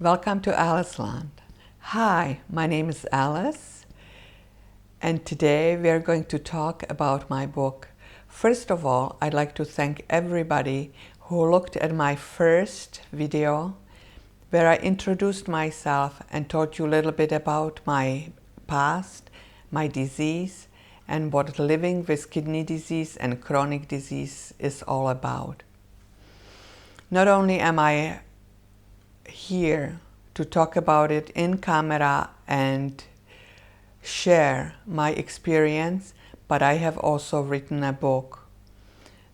Welcome to Aliceland. Hi, my name is Alice, and today we are going to talk about my book. First of all, I'd like to thank everybody who looked at my first video where I introduced myself and taught you a little bit about my past, my disease, and what living with kidney disease and chronic disease is all about. Not only am I here to talk about it in camera and share my experience, but I have also written a book.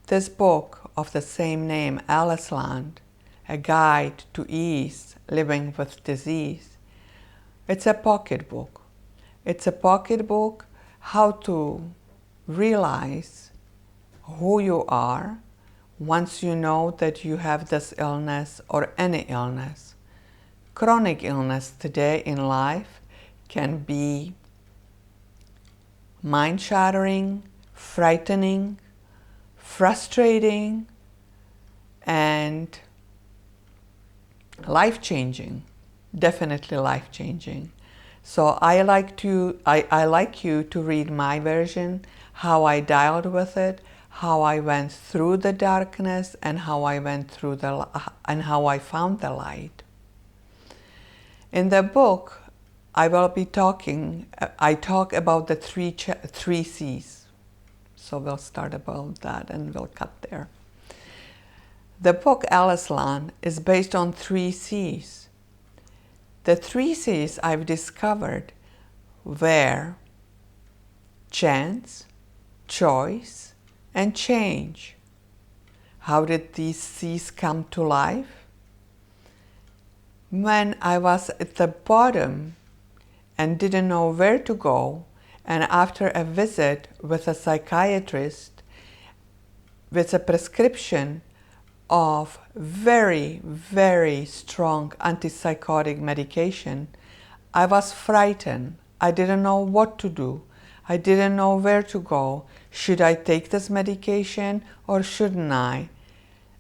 This book of the same name, Aliceland, a guide to ease living with disease. It's a pocketbook. It's a pocketbook how to realize who you are once you know that you have this illness or any illness. Chronic illness today in life can be mind-shattering, frightening, frustrating, and life-changing, definitely life-changing. So I like you to read my version, how I dealt with it, how I went through the darkness, and how I found the light. In the book, I talk about the three C's. So we'll start about that and we'll cut there. The book Aliceland is based on 3 C's. The 3 C's I've discovered were chance, choice, and change. How did these C's come to life? When I was at the bottom and didn't know where to go, and after a visit with a psychiatrist with a prescription of very, very strong antipsychotic medication, I was frightened. I didn't know what to do. I didn't know where to go. Should I take this medication or shouldn't I?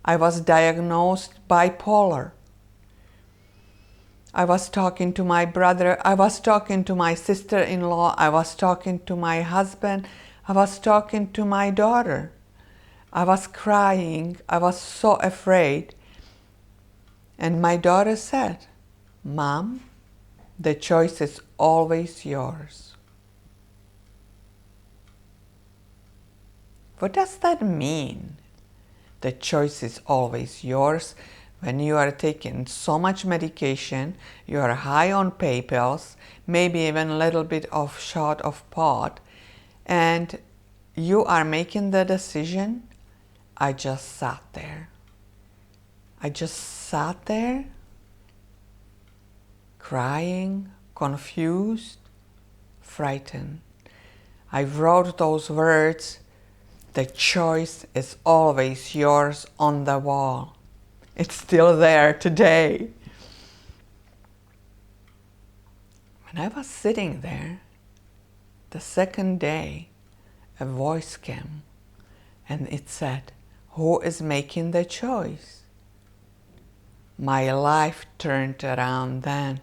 I was diagnosed bipolar. I was talking to my brother, I was talking to my sister-in-law, I was talking to my husband, I was talking to my daughter. I was crying, I was so afraid. And my daughter said, "Mom, the choice is always yours." What does that mean? The choice is always yours. When you are taking so much medication, you are high on pills, maybe even a little bit of shot of pot, and you are making the decision. I just sat there. I just sat there, crying, confused, frightened. I wrote those words, "The choice is always yours," on the wall. It's still there today. When I was sitting there, the second day, a voice came and it said, "Who is making the choice?" My life turned around then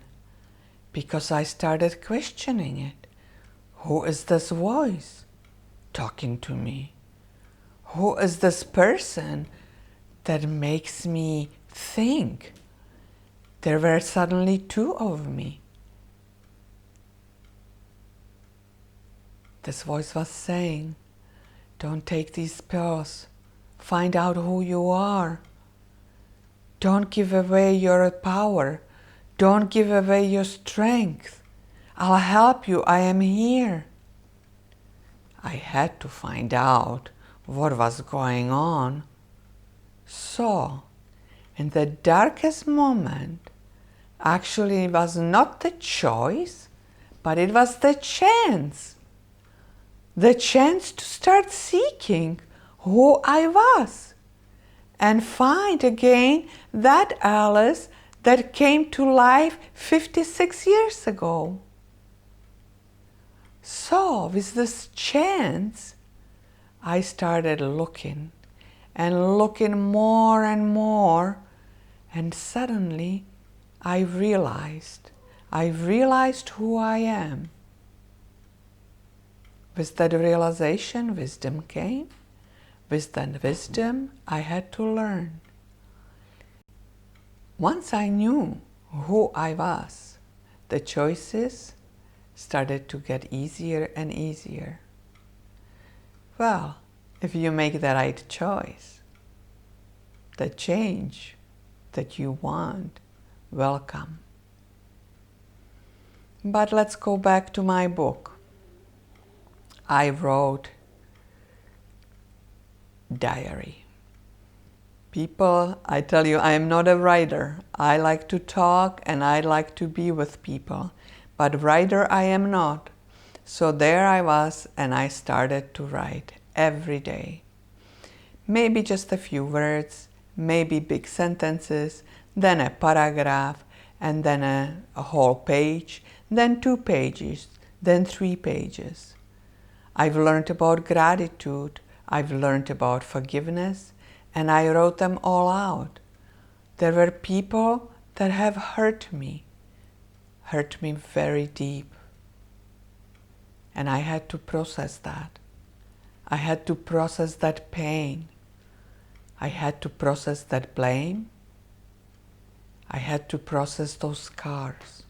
because I started questioning it. Who is this voice talking to me? Who is this person that makes me think? There were suddenly 2 of me. This voice was saying, "Don't take these pills. Find out who you are. Don't give away your power. Don't give away your strength. I'll help you. I am here." I had to find out what was going on. So, in the darkest moment, actually it was not the choice, but it was the chance. The chance to start seeking who I was and find again that Alice that came to life 56 years ago. So, with this chance, I started looking and looking more and more, and suddenly I realized who I am. With that realization, wisdom came. With that wisdom, I had to learn. Once I knew who I was, the choices started to get easier and easier. Well, if you make the right choice, the change that you want will come. But let's go back to my book. I wrote diary. People, I tell you, I am not a writer. I like to talk and I like to be with people, but writer I am not. So there I was and I started to write every day. Maybe just a few words, maybe big sentences, then a paragraph, and then a whole page, then 2 pages, then 3 pages. I've learned about gratitude, I've learned about forgiveness, and I wrote them all out. There were people that have hurt me very deep. And I had to process that. I had to process that pain. I had to process that blame. I had to process those scars.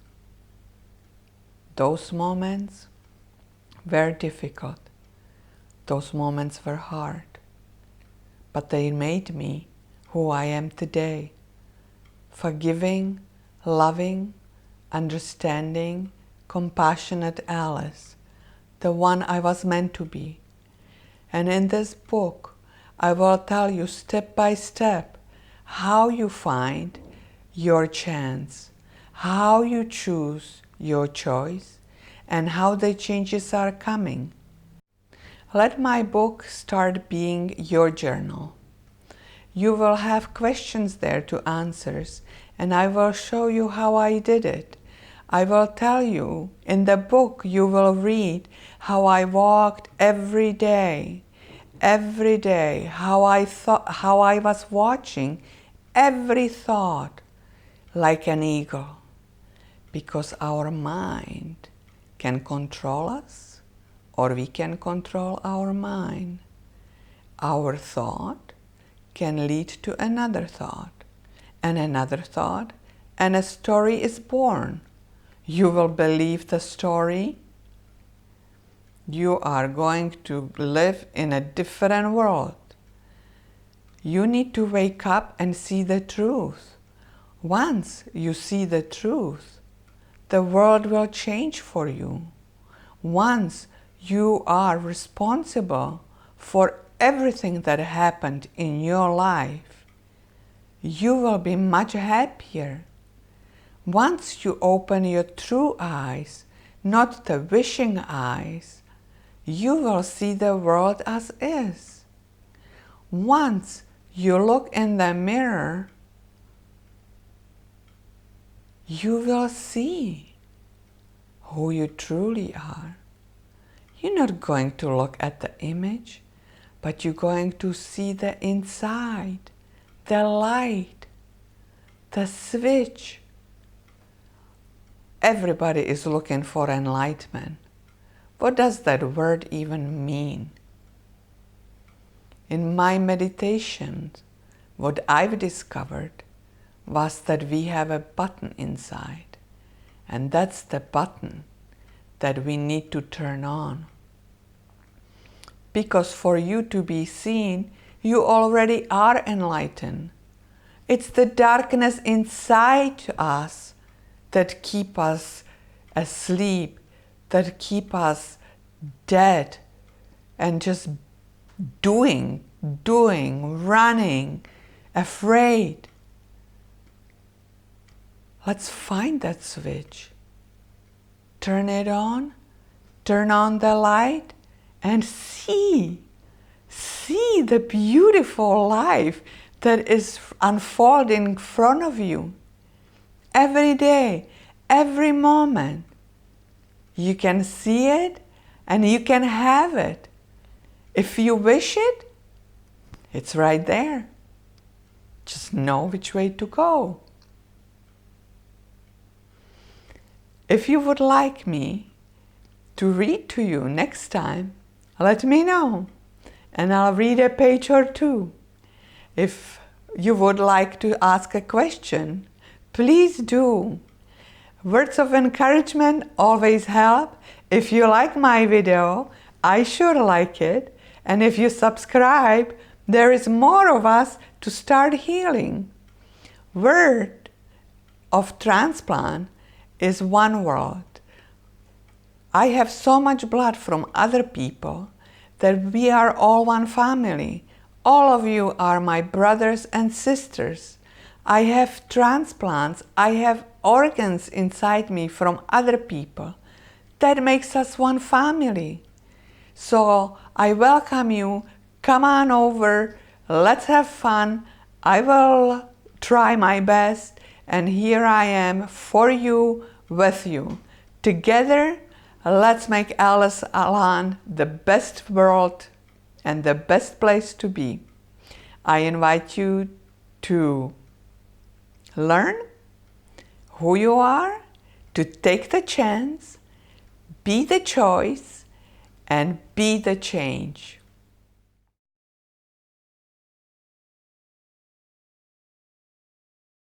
Those moments were difficult. Those moments were hard. But they made me who I am today. Forgiving, loving, understanding, compassionate Alice, the one I was meant to be. And in this book, I will tell you step by step how you find your chance, how you choose your choice, and how the changes are coming. Let my book start being your journal. You will have questions there to answer, and I will show you how I did it. I will tell you, in the book you will read how I walked every day, how I was watching every thought like an eagle, because our mind can control us, or we can control our mind. Our thought can lead to another thought, and another thought, and a story is born. You will believe the story. You are going to live in a different world. You need to wake up and see the truth. Once you see the truth, the world will change for you. Once you are responsible for everything that happened in your life, you will be much happier. Once you open your true eyes, not the wishing eyes, you will see the world as is. Once you look in the mirror, you will see who you truly are. You're not going to look at the image, but you're going to see the inside, the light, the switch. Everybody is looking for enlightenment. What does that word even mean? In my meditations, what I've discovered was that we have a button inside, and that's the button that we need to turn on. Because for you to be seen, you already are enlightened. It's the darkness inside us that keep us asleep, that keep us dead and just doing, running, afraid. Let's find that switch. Turn it on, turn on the light, and see the beautiful life that is unfolding in front of you. Every day, every moment, you can see it and you can have it. If you wish it, it's right there. Just know which way to go. If you would like me to read to you next time, let me know, and I'll read a page or two. If you would like to ask a question, please do. Words of encouragement always help. If you like my video, I sure like it. And if you subscribe, there is more of us to start healing. Word of transplant is one world. I have so much blood from other people that we are all one family. All of you are my brothers and sisters. I have transplants. I have organs inside me from other people. That makes us one family. So I welcome you. Come on over. Let's have fun. I will try my best. And here I am for you, with you. Together, let's make Aliceland the best world and the best place to be. I invite you to learn who you are, to take the chance, be the choice, and be the change.